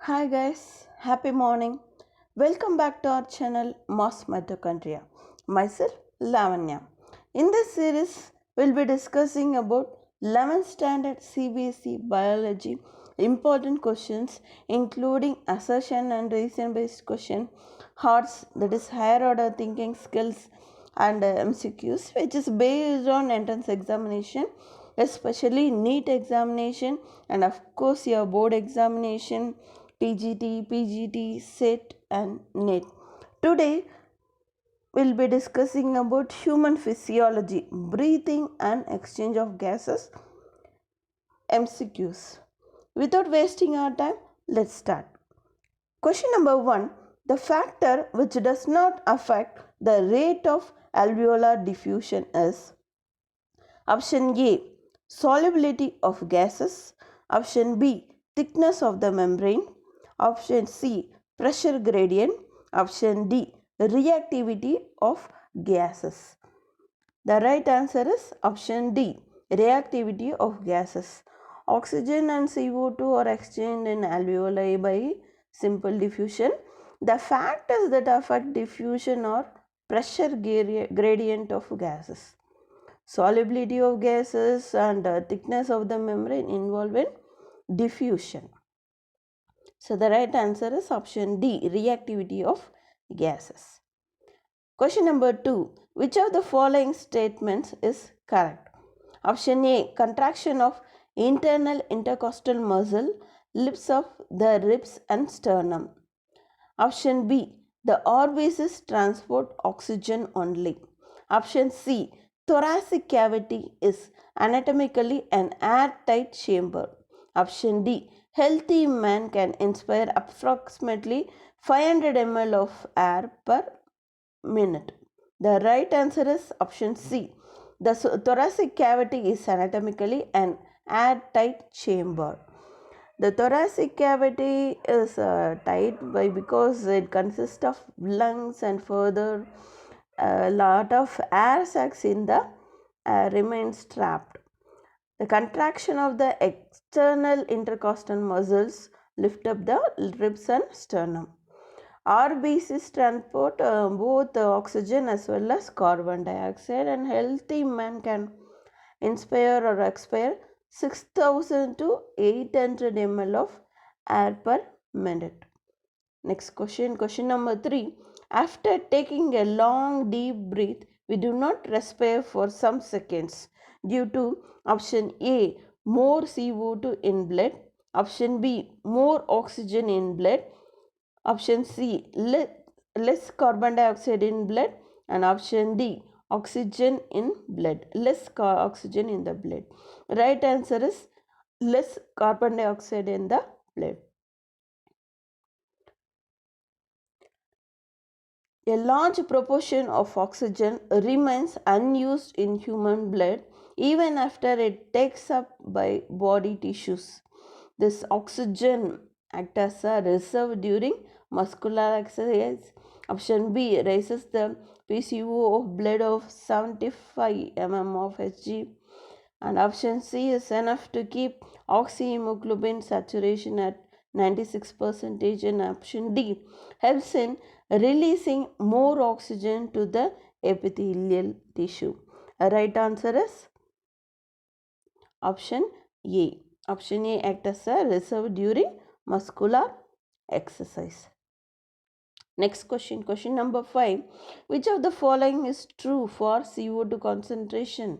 Hi guys, happy morning. Welcome back to our channel Moss Mitochondria. Myself Lavanya. In this series, we'll be discussing about 11th standard CBSE biology important questions including assertion and reason based question, HOTS, that is higher order thinking skills, and MCQs, which is based on entrance examination, especially NEET examination, and of course your board examination, TGT, PGT, SET, and NET. Today we'll be discussing about human physiology, breathing and exchange of gases, MCQs. Without wasting our time, let's start. Question number 1. The factor which does not affect the rate of alveolar diffusion is option A, solubility of gases, option B, thickness of the membrane, option C, pressure gradient, option D, reactivity of gases. The right answer is option D, reactivity of gases. Oxygen and CO2 are exchanged in alveoli by simple diffusion. The factors that affect diffusion are pressure gradient of gases, solubility of gases, and thickness of the membrane involved in diffusion. So the right answer is option D, reactivity of gases. Question number 2. Which of the following statements is correct? Option A, contraction of internal intercostal muscle lifts up the ribs and sternum. Option B, the orbises transport oxygen only. Option C, thoracic cavity is anatomically an airtight chamber. Option D, healthy man can inspire approximately 500 ml of air per minute. The right answer is option C. The thoracic cavity is anatomically an airtight chamber. The thoracic cavity is tight because it consists of lungs, and further a lot of air sacs in the remains trapped. The contraction of the external intercostal muscles lift up the ribs and sternum. RBCs transport both oxygen as well as carbon dioxide, and healthy man can inspire or expire 6000 to 800 ml of air per minute. Next question, question number 3. After taking a long deep breath, we do not respire for some seconds due to option A, more CO2 in blood, option B, more oxygen in blood, option C, less carbon dioxide in blood, and option D, oxygen in blood, less oxygen in the blood. Right answer is less carbon dioxide in the blood. A large proportion of oxygen remains unused in human blood even after it takes up by body tissues. This oxygen acts as a reserve during muscular exercise. Option B raises the PCO of blood of 75 mm of Hg, and option C is enough to keep oxyhemoglobin saturation at 96%, and option D helps in releasing more oxygen to the epithelial tissue. A right answer is option A. Option A acts as a reserve during muscular exercise. Next question, question number 5. Which of the following is true for CO2 concentration?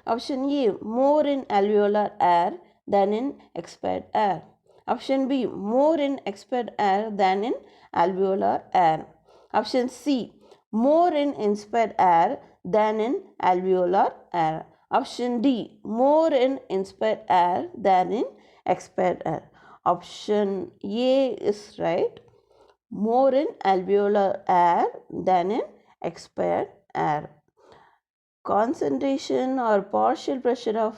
Option A, more in alveolar air than in expired air. Option B, more in expired air than in alveolar air. Option C, more in inspired air than in alveolar air. Option D, more in inspired air than in expired air. Option A is right, more in alveolar air than in expired air. Concentration or partial pressure of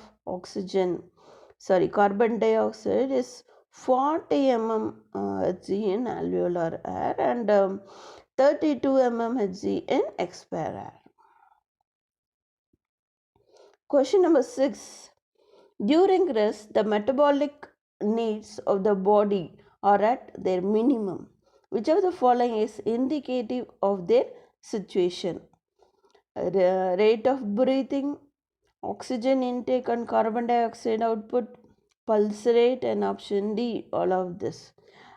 carbon dioxide is 40 mm Hg in alveolar air, and 32 mm Hg in expired air. Question number 6. During rest, the metabolic needs of the body or at their minimum. Which of the following is indicative of their situation? Rate of breathing, oxygen intake and carbon dioxide output, pulse rate, and option D, all of this.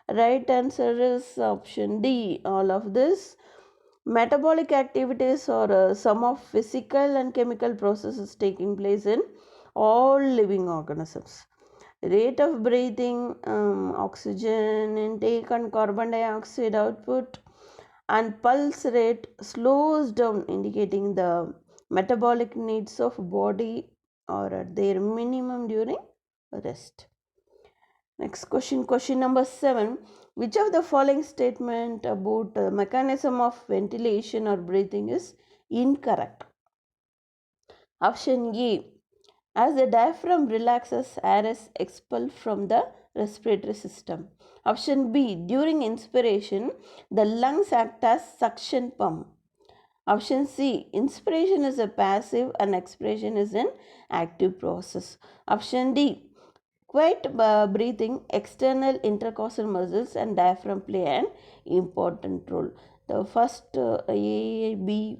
Right answer is option D, all of this. Metabolic activities are sum of physical and chemical processes taking place in all living organisms. Rate of breathing, oxygen intake and carbon dioxide output, and pulse rate slows down, indicating the metabolic needs of body are at their minimum during rest. Next question, question number 7. Which of the following statement about the mechanism of ventilation or breathing is incorrect? Option A. As the diaphragm relaxes, air is expelled from the respiratory system. Option B. During inspiration, the lungs act as suction pump. Option C. Inspiration is a passive and expiration is an active process. Option D. Quiet breathing, external intercostal muscles and diaphragm play an important role. The first A, B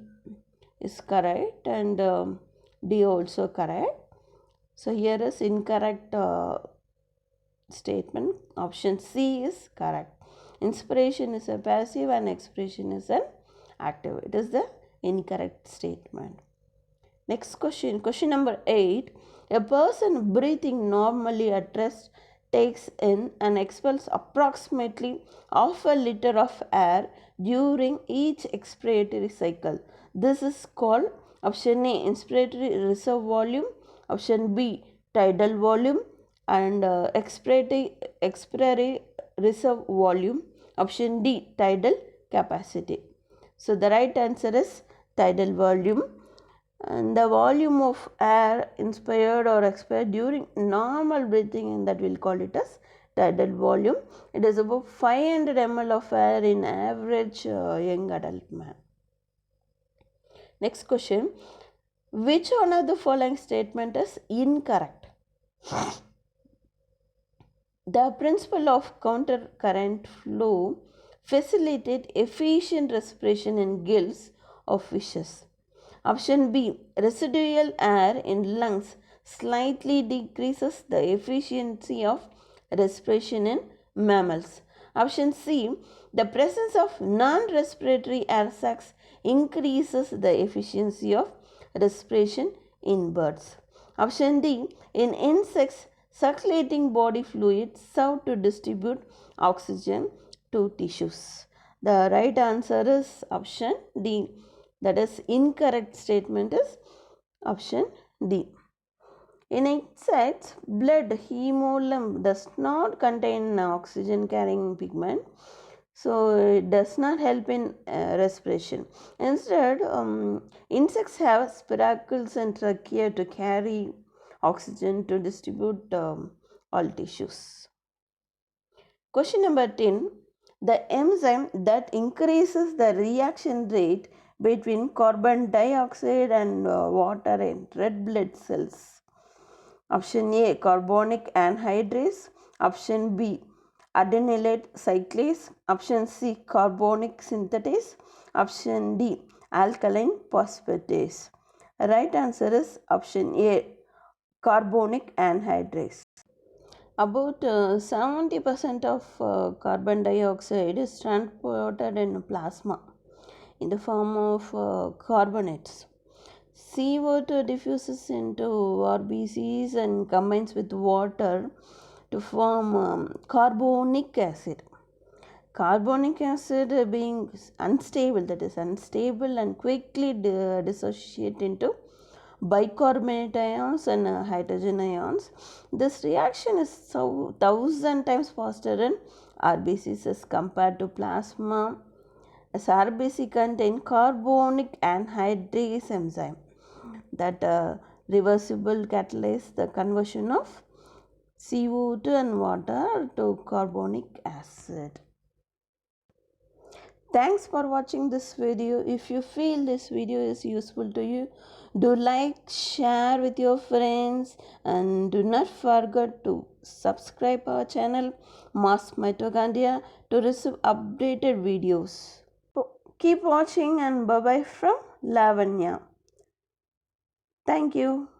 is correct, and D also correct. So here is incorrect statement. Option C is correct. Inspiration is a passive and expiration is an active. It is the incorrect statement. Next question, question number 8. A person breathing normally at rest takes in and expels approximately half a liter of air during each expiratory cycle. This is called option A, inspiratory reserve volume, option B, tidal volume, and expiratory reserve volume, option D, tidal capacity. So the right answer is tidal volume. And the volume of air inspired or expired during normal breathing, and that we'll call it as tidal volume. It is about 500 ml of air in average young adult man. Next question. Which one of the following statement is incorrect? The principle of counter current flow facilitate efficient respiration in gills of fishes. Option B. Residual air in lungs slightly decreases the efficiency of respiration in mammals. Option C. The presence of non-respiratory air sacs increases the efficiency of respiration in birds. Option D. In insects, circulating body fluids serve to distribute oxygen to tissues. The right answer is option D. That is incorrect statement is option D. In insects, blood hemolymph does not contain oxygen carrying pigment, so it does not help in respiration. Instead, insects have spiracles and trachea to carry oxygen to distribute all tissues. Question number 10. The enzyme that increases the reaction rate between carbon dioxide and water in red blood cells. Option A, carbonic anhydrase. Option B, adenylate cyclase. Option C, carbonic synthetase. Option D, alkaline phosphatase. Right answer is option A, carbonic anhydrase. About 70% of carbon dioxide is transported in plasma in the form of carbonates. CO2 diffuses into RBCs and combines with water to form carbonic acid. Carbonic acid being unstable, that is unstable and quickly dissociate into bicarbonate ions and hydrogen ions. This reaction is 1000 times faster in RBCs as compared to plasma, as RBC contain carbonic anhydrase enzyme that reversible catalyze the conversion of CO2 and water to carbonic acid. Thanks for watching this video. If you feel this video is useful to you, do like, share with your friends, and do not forget to subscribe our channel Mass Mitochondria to receive updated videos. Keep watching and bye bye from Lavanya. Thank you.